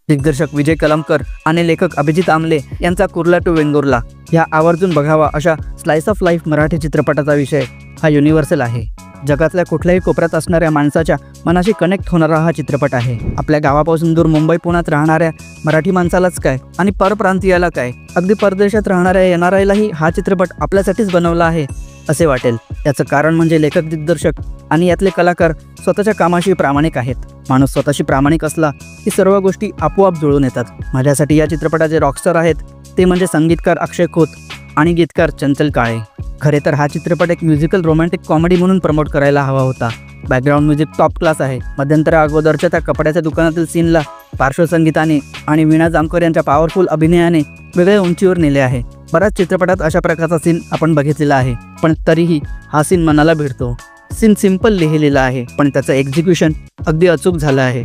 दिग्दर्शक विजय कलमकर आणि लेखक अभिजित आमले यांचा कुर्ला टू वेंगुर्ला ह्या आवर्जून बघावा अशा स्लाइस ऑफ लाईफ मराठी चित्रपटाचा विषय हा युनिव्हर्सल आहे। जगातल्या कुठल्याही कोपऱ्यात असणाऱ्या माणसाच्या मनाशी कनेक्ट होणारा हा चित्रपट आहे। आपल्या गावापासून दूर मुंबई पुण्यात राहणाऱ्या मराठी माणसालाच काय आणि परप्रांतीयाला काय, अगदी परदेशात राहणाऱ्या येणाऱ्यालाही हा चित्रपट आपल्यासाठीच बनवला आहे असे वाटेल। याचं कारण म्हणजे लेखक, दिग्दर्शक आणि यातले कलाकार स्वतःच्या कामाशी प्रामाणिक आहेत। माणूस स्वतःशी प्रामाणिक असला की सर्व गोष्टी आपोआप जुळून येतात। माझ्यासाठी या चित्रपटाचे रॉकस्टार आहेत ते म्हणजे संगीतकार अक्षय खोत आणि गीतकार चंचल काळे। खरे तर हा चित्रपट एक म्युझिकल रोमॅन्टिक कॉमेडी म्हणून प्रमोट करायला हवा होता। बॅकग्राऊंड म्युझिक टॉप क्लास आहे। मध्यंतरा अगोदरच्या त्या कपड्याच्या दुकानातील सीनला पार्श्वसंगीताने आणि वीणा जामकर यांच्या पॉवरफुल अभिनयाने वेगळ्या उंचीवर नेले आहे। बऱ्याच चित्रपटात अशा प्रकारचा सीन आपण बघितलेला आहे, पण तरीही हा सीन मनाला भिडतो। सीन सिंपल लिहिलेला आहे, पण त्याचं एक्झिक्युशन अगदी अचूक झालं आहे।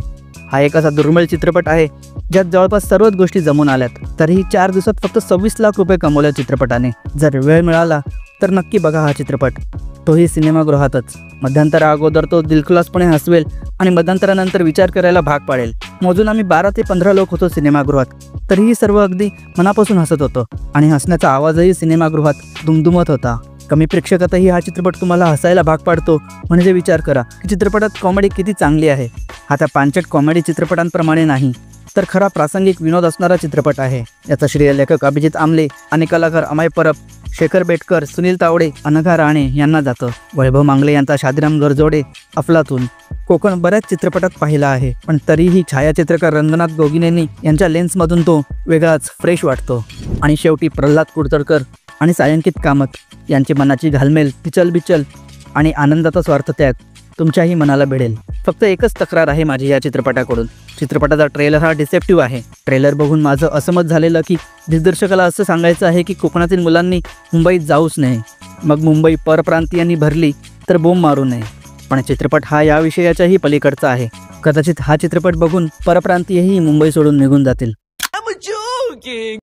हा एक असा दुर्मिळ चित्रपट आहे ज्यात जवळपास सर्वच गोष्टी जमून आल्यात। तरीही 4 दिवसात फक्त 26 लाख रुपये कमवल्या चित्रपटाने। जर वेळ मिळाला तर नक्की बघा हा चित्रपट, तोही सिनेमागृहातच। मध्यंतरा अगोदर तो दिलखुलासपणे हसवेल आणि मध्यंतरानंतर विचार करायला भाग पाडेल। मोजून आम्ही 12 ते 15 लोक होतो सिनेमागृहात, तरीही सर्व अगदी मनापासून हसत होतो आणि हसण्याचा आवाजही सिनेमागृहात दुमदुमत होता। कमी प्रेक्षकातही हा चित्रपट तुम्हाला हसायला भाग पाडतो, म्हणजे विचार करा की चित्रपटात कॉमेडी किती चांगली आहे। हा त्या पांचट कॉमेडी चित्रपटांप्रमाणे नाही, तर खरा प्रासंगिक विनोद असणारा चित्रपट आहे। याचा श्रेय लेखक अभिजित आमले आणि कलाकार अमय परब, शेखर बेटकर, सुनील तावडे, अनघा राणे यांना जातं। वैभव मांगले यांचा शादीराम गरजोडे, अफलातून, कोकण बऱ्याच चित्रपटात पाहिला आहे, पण तरीही छायाचित्रकार रंगनाथ गोगिनेनी यांच्या लेन्समधून तो वेगळाच फ्रेश वाटतो। आणि शेवटी प्रल्हाद कुडतरकर आणि सायंकित कामत यांची मनाची घालमेल, पिचल आणि आनंदाचा स्वार्थत्याग तुमच्याही मनाला भिडेल। फक्त एकच तक्रार आहे माझी या चित्रपटाकडून, चित्रपटाचा ट्रेलर हा डिसेप्टिव्ह आहे। ट्रेलर बघून माझं असं मत झालेलं की दिग्दर्शकाला असं सांगायचं आहे की कोकणातील मुलांनी मुंबईत जाऊच नये, मग मुंबई परप्रांतीयांनी भरली तर बोंब मारू नये। पण चित्रपट हा या विषयाच्याही पलीकडचा आहे। कदाचित हा चित्रपट बघून परप्रांतीयही मुंबई सोडून निघून जातील।